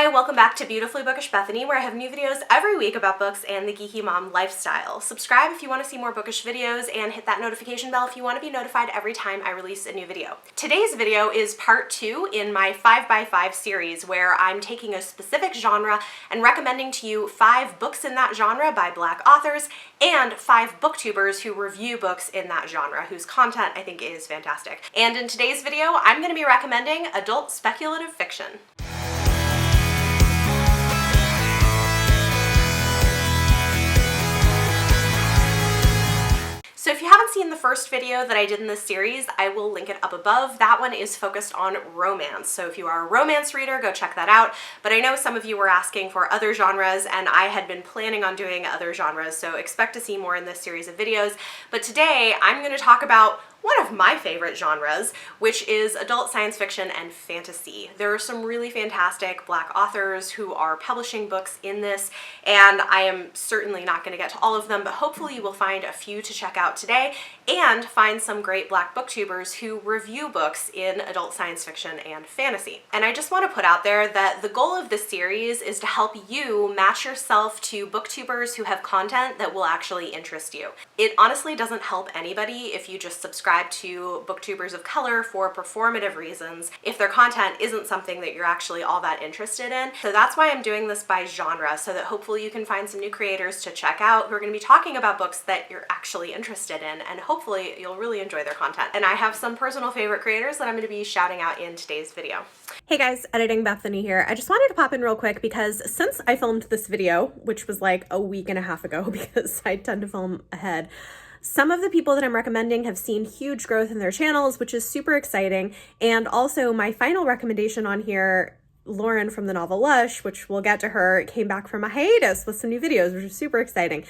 Hi, welcome back to Beautifully Bookish Bethany, where I have new videos every week about books and the geeky mom lifestyle. Subscribe if you want to see more bookish videos and hit that notification bell if you want to be notified every time I release a new video. Today's video is part 2 in my 5x5 series where I'm taking a specific genre and recommending to you 5 books in that genre by Black authors and 5 booktubers who review books in that genre, whose content I think is fantastic. And in today's video, I'm going to be recommending adult speculative fiction. So if you haven't seen the first video that I did in this series, I will link it up above. That one is focused on romance. So if you are a romance reader, go check that out. But I know some of you were asking for other genres, and I had been planning on doing other genres, so expect to see more in this series of videos. But today, I'm going to talk about one of my favorite genres, which is adult science fiction and fantasy. There are some really fantastic Black authors who are publishing books in this, and I am certainly not going to get to all of them, but hopefully you will find a few to check out today and find some great Black booktubers who review books in adult science fiction and fantasy. And I just want to put out there that the goal of this series is to help you match yourself to booktubers who have content that will actually interest you. It honestly doesn't help anybody if you just subscribe to booktubers of color for performative reasons if their content isn't something that you're actually all that interested in. So that's why I'm doing this by genre, so that hopefully you can find some new creators to check out who are going to be talking about books that you're actually interested in, and hopefully you'll really enjoy their content. And I have some personal favorite creators that I'm going to be shouting out in today's video. Hey guys, editing Bethany here. I just wanted to pop in real quick because since I filmed this video, which was like a week and a half ago because I tend to film ahead, some of the people that I'm recommending have seen huge growth in their channels, which is super exciting. And also my final recommendation on here, Lauren from the novel Lush, which we'll get to her, came back from a hiatus with some new videos, which is super exciting.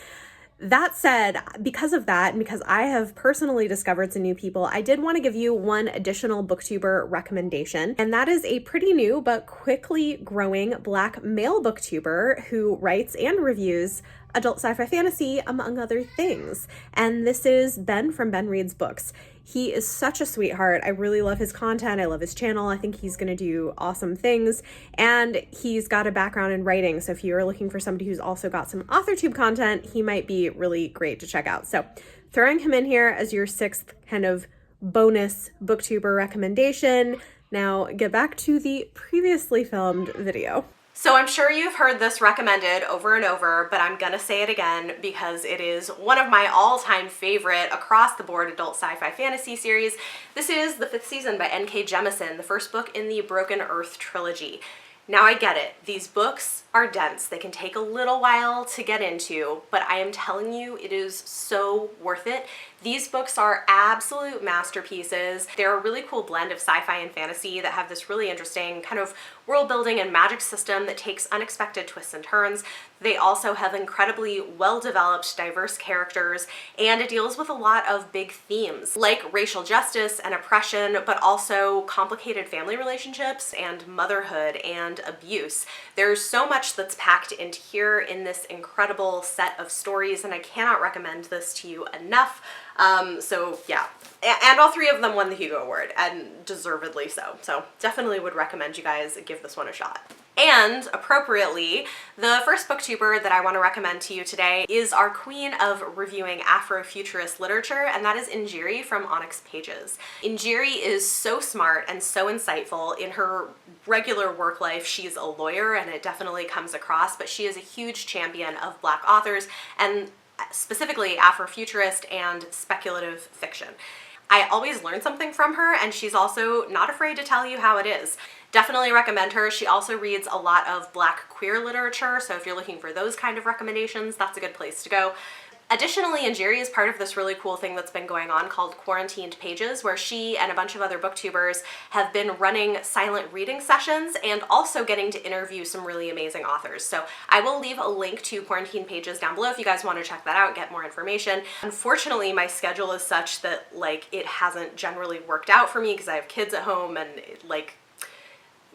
That said, because of that, and because I have personally discovered some new people, I did want to give you one additional booktuber recommendation, and that is a pretty new but quickly growing Black male booktuber who writes and reviews adult sci-fi fantasy, among other things. And this is Ben from Ben Reads Books. He is such a sweetheart. I really love his content. I love his channel. I think he's going to do awesome things. And he's got a background in writing. So if you're looking for somebody who's also got some AuthorTube content, he might be really great to check out. So throwing him in here as your 6th kind of bonus booktuber recommendation. Now get back to the previously filmed video. So I'm sure you've heard this recommended over and over, but I'm gonna say it again because it is one of my all-time favorite across-the-board adult sci-fi fantasy series. This is the 5th season by N.K. Jemisin, the first book in the Broken Earth trilogy. Now I get it, these books are dense. They can take a little while to get into, but I am telling you, it is so worth it. These books are absolute masterpieces. They're a really cool blend of sci-fi and fantasy that have this really interesting kind of world building and magic system that takes unexpected twists and turns. They also have incredibly well-developed, diverse characters, and it deals with a lot of big themes like racial justice and oppression, but also complicated family relationships and motherhood and abuse. There's so much that's packed into here in this incredible set of stories, and I cannot recommend this to you enough. So yeah, and all 3 of them won the Hugo Award, and deservedly so. So definitely would recommend you guys give this one a shot. And appropriately, the first booktuber that I want to recommend to you today is our queen of reviewing Afrofuturist literature, and that is Nnedi from Onyx Pages. Nnedi is so smart and so insightful. In her regular work life, she's a lawyer, and it definitely comes across, but she is a huge champion of Black authors, and specifically Afrofuturist and speculative fiction. I always learn something from her, and she's also not afraid to tell you how it is. Definitely recommend her. She also reads a lot of Black queer literature, so if you're looking for those kind of recommendations, that's a good place to go. Additionally, Nnedi is part of this really cool thing that's been going on called Quarantined Pages, where she and a bunch of other booktubers have been running silent reading sessions and also getting to interview some really amazing authors. So I will leave a link to Quarantined Pages down below if you guys want to check that out, get more information. Unfortunately, my schedule is such that it hasn't generally worked out for me because I have kids at home and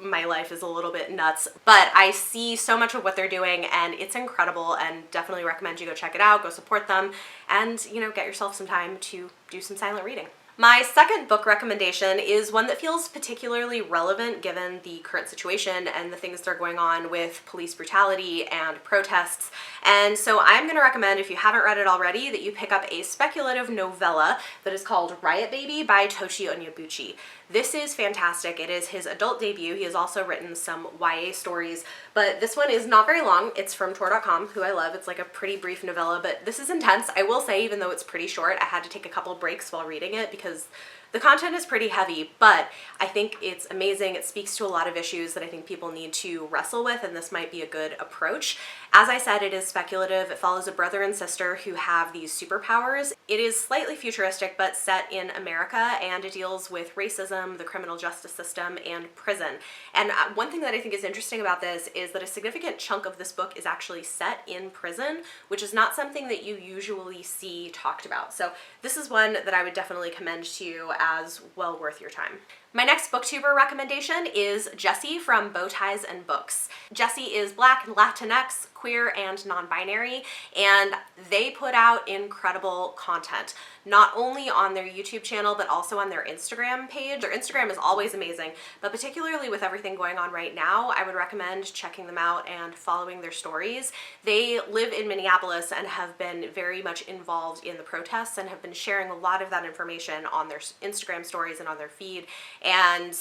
my life is a little bit nuts, but I see so much of what they're doing and it's incredible, and definitely recommend you go check it out, go support them, and get yourself some time to do some silent reading. My second book recommendation is one that feels particularly relevant given the current situation and the things that are going on with police brutality and protests. And so I'm going to recommend, if you haven't read it already, that you pick up a speculative novella that is called Riot Baby by Tochi Onyebuchi. This is fantastic. It is his adult debut. He has also written some YA stories, but this one is not very long. It's from Tor.com, who I love. It's like a pretty brief novella, but this is intense. I will say, even though it's pretty short, I had to take a couple breaks while reading it because the content is pretty heavy, but I think it's amazing. It speaks to a lot of issues that I think people need to wrestle with, and this might be a good approach. As I said, it is speculative. It follows a brother and sister who have these superpowers. It is slightly futuristic, but set in America, and it deals with racism, the criminal justice system, and prison. And one thing that I think is interesting about this is that a significant chunk of this book is actually set in prison, which is not something that you usually see talked about. So this is one that I would definitely commend to you as well worth your time. My next booktuber recommendation is Jessie from Bow Ties and Books. Jessie is Black, Latinx, queer, and non-binary, and they put out incredible content, not only on their YouTube channel, but also on their Instagram page. Their Instagram is always amazing, but particularly with everything going on right now, I would recommend checking them out and following their stories. They live in Minneapolis and have been very much involved in the protests and have been sharing a lot of that information on their Instagram stories and on their feed. And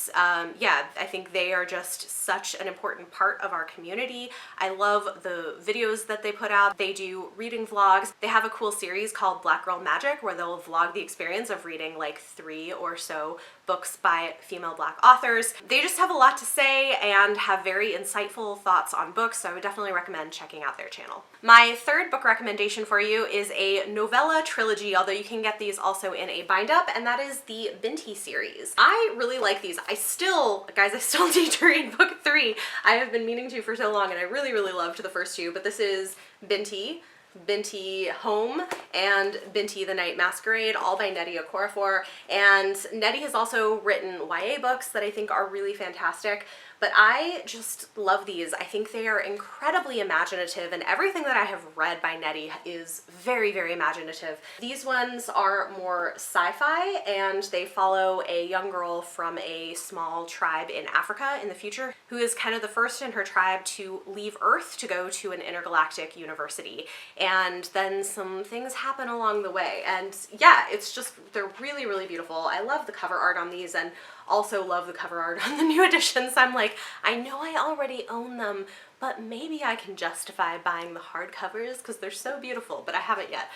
yeah, I think they are just such an important part of our community. I love the videos that they put out. They do reading vlogs. They have a cool series called Black Girl Magic where they'll vlog the experience of reading like 3 or so books by female Black authors. They just have a lot to say and have very insightful thoughts on books, so I would definitely recommend checking out their channel. My third book recommendation for you is a novella trilogy, although you can get these also in a bind-up, and that is the Binti series. I really like these. I still need to read book 3. I have been meaning to for so long, and I really, really loved the first 2, but this is Binti, Binti Home, and Binti the Night Masquerade, all by Nnedi Okorafor. And Nnedi has also written YA books that I think are really fantastic, but I just love these. I think they are incredibly imaginative, and everything that I have read by Nnedi is very, very imaginative. These ones are more sci-fi, and they follow a young girl from a small tribe in Africa in the future who is kind of the first in her tribe to leave Earth to go to an intergalactic university. And then some things happen along the way. And yeah, it's just, they're really, really beautiful. I love the cover art on these, and also love the cover art on the new editions. I'm like, I know I already own them, but maybe I can justify buying the hardcovers because they're so beautiful, but I haven't yet.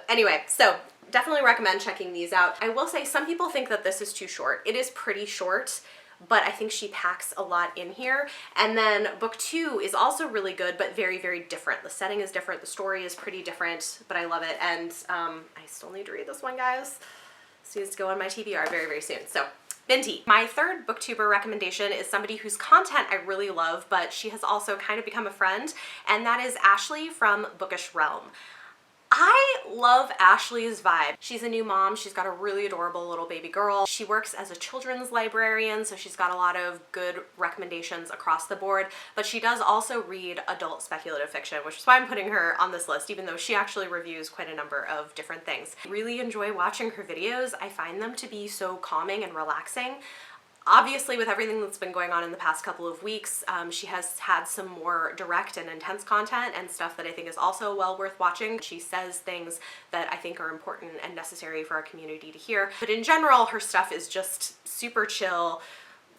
Anyway, so definitely recommend checking these out. I will say some people think that this is too short. It is pretty short, but I think she packs a lot in here. And then book 2 is also really good, but very, very different. The setting is different, the story is pretty different, but I love it. And I still need to read this one, guys. This needs to go on my TBR very, very soon. So Binti. My third booktuber recommendation is somebody whose content I really love, but she has also kind of become a friend, and that is Ashley from Bookish Realm. I love Ashley's vibe. She's a new mom. She's got a really adorable little baby girl. She works as a children's librarian, so she's got a lot of good recommendations across the board, but she does also read adult speculative fiction, which is why I'm putting her on this list, even though she actually reviews quite a number of different things. I really enjoy watching her videos. I find them to be so calming and relaxing. Obviously, with everything that's been going on in the past couple of weeks, she has had some more direct and intense content and stuff that I think is also well worth watching. She says things that I think are important and necessary for our community to hear. But in general, her stuff is just super chill.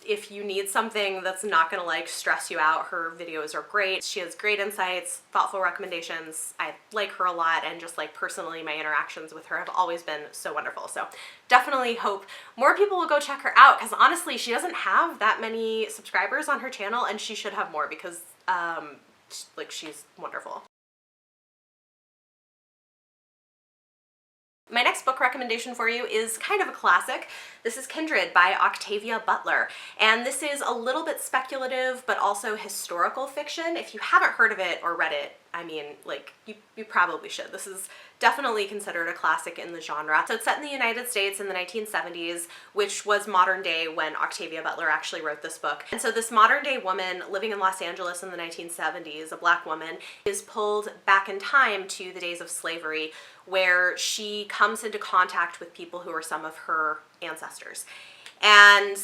If you need something that's not gonna like stress you out, her videos are great. She has great insights, thoughtful recommendations. I like her a lot, and just like personally, my interactions with her have always been so wonderful. So definitely hope more people will go check her out, because honestly, she doesn't have that many subscribers on her channel, and she should have more because like she's wonderful. My next book recommendation for you is kind of a classic. This is Kindred by Octavia Butler, and this is a little bit speculative but also historical fiction. If you haven't heard of it or read it, I mean, like, you probably should. This is definitely considered a classic in the genre. So it's set in the United States in the 1970s, which was modern day when Octavia Butler actually wrote this book. And so this modern day woman living in Los Angeles in the 1970s, a black woman, is pulled back in time to the days of slavery, where she comes into contact with people who are some of her ancestors. And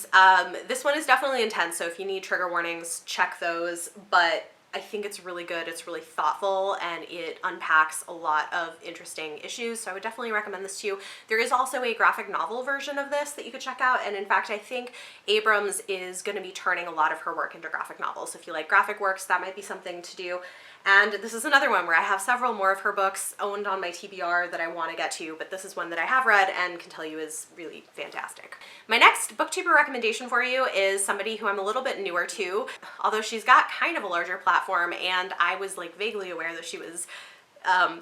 this one is definitely intense, so if you need trigger warnings, check those, but I think it's really good, it's really thoughtful, and it unpacks a lot of interesting issues, so I would definitely recommend this to you. There is also a graphic novel version of this that you could check out, and in fact I think Abrams is going to be turning a lot of her work into graphic novels. So if you like graphic works, that might be something to do. And this is another one where I have several more of her books owned on my TBR that I want to get to, but this is one that I have read and can tell you is really fantastic. My next booktuber recommendation for you is somebody who I'm a little bit newer to, although she's got kind of a larger platform, and I was like vaguely aware that she was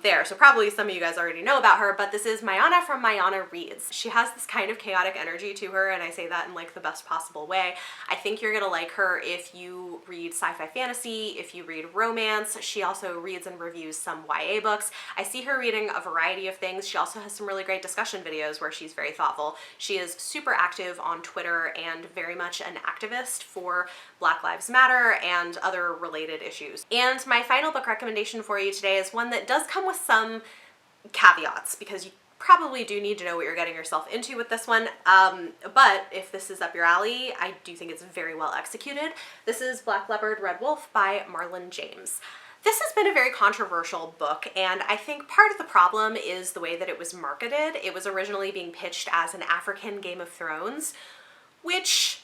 there, so probably some of you guys already know about her, but this is Mayana from Mayana Reads. She has this kind of chaotic energy to her, and I say that in like the best possible way. I think you're gonna like her if you read sci-fi fantasy, if you read romance. She also reads and reviews some YA books. I see her reading a variety of things. She also has some really great discussion videos where she's very thoughtful. She is super active on Twitter and very much an activist for Black Lives Matter and other related issues. And my final book recommendation for you today is one that does come with some caveats, because you probably do need to know what you're getting yourself into with this one, but if this is up your alley, I do think it's very well executed. This is Black Leopard, Red Wolf by Marlon James. This has been a very controversial book, and I think part of the problem is the way that it was marketed. It was originally being pitched as an African Game of Thrones, which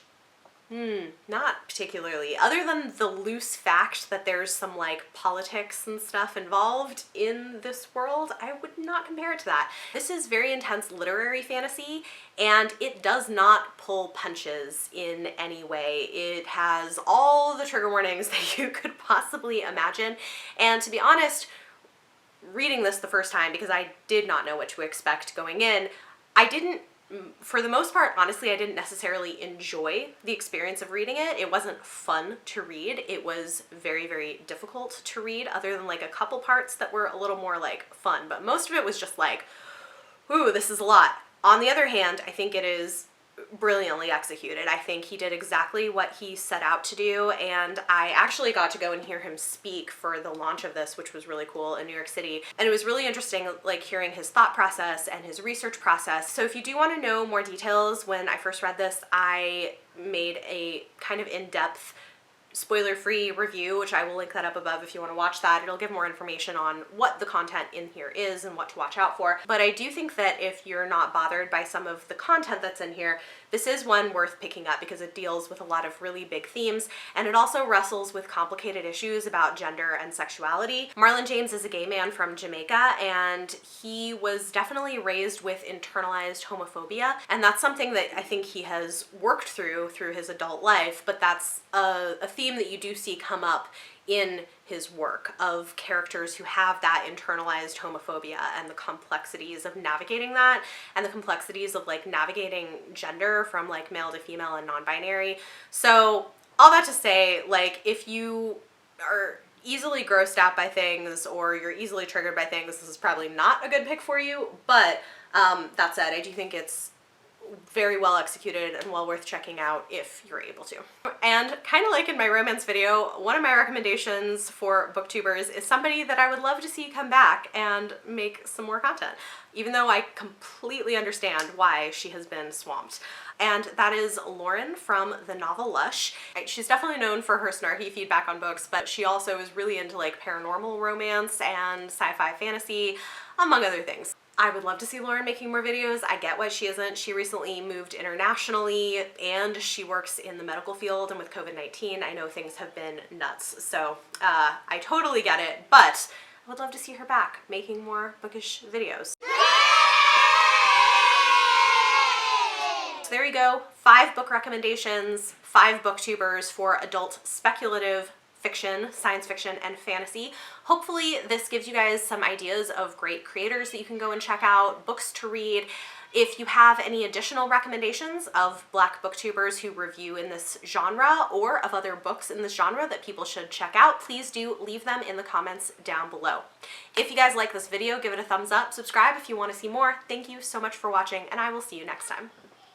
not particularly. Other than the loose fact that there's some like politics and stuff involved in this world, I would not compare it to that. This is very intense literary fantasy, and it does not pull punches in any way. It has all the trigger warnings that you could possibly imagine, and to be honest, reading this the first time, because I did not know what to expect going in, for the most part, honestly, I didn't necessarily enjoy the experience of reading it. It wasn't fun to read. It was very, very difficult to read, other than like a couple parts that were a little more like fun, but most of it was just like, ooh, this is a lot. On the other hand, I think it is brilliantly executed. I think he did exactly what he set out to do, and I actually got to go and hear him speak for the launch of this, which was really cool, in New York City, and it was really interesting like hearing his thought process and his research process. So if you do want to know more details, when I first read this, I made a kind of in-depth spoiler-free review, which I will link that up above if you want to watch that. It'll give more information on what the content in here is and what to watch out for. But I do think that if you're not bothered by some of the content that's in here, this is one worth picking up, because it deals with a lot of really big themes, and it also wrestles with complicated issues about gender and sexuality. Marlon James is a gay man from Jamaica, and he was definitely raised with internalized homophobia, and that's something that I think he has worked through his adult life, but that's a theme that you do see come up in his work, of characters who have that internalized homophobia and the complexities of navigating that, and the complexities of like navigating gender from like male to female and non-binary. So all that to say, like, if you are easily grossed out by things or you're easily triggered by things, this is probably not a good pick for you, but that said, I do think it's very well executed and well worth checking out if you're able to. And kind of like in my romance video, one of my recommendations for booktubers is somebody that I would love to see come back and make some more content, even though I completely understand why she has been swamped. And that is Lauren from the novel Lush. She's definitely known for her snarky feedback on books, but she also is really into like paranormal romance and sci-fi fantasy, among other things. I would love to see Lauren making more videos. I get why she isn't. She recently moved internationally, and she works in the medical field, and with COVID-19, I know things have been nuts. So I totally get it, but I would love to see her back making more bookish videos. So there you go. 5 book recommendations, 5 booktubers for adult speculative fiction, science fiction, and fantasy. Hopefully this gives you guys some ideas of great creators that you can go and check out, books to read. If you have any additional recommendations of Black booktubers who review in this genre or of other books in this genre that people should check out, please do leave them in the comments down below. If you guys like this video, give it a thumbs up, subscribe if you want to see more. Thank you so much for watching, and I will see you next time.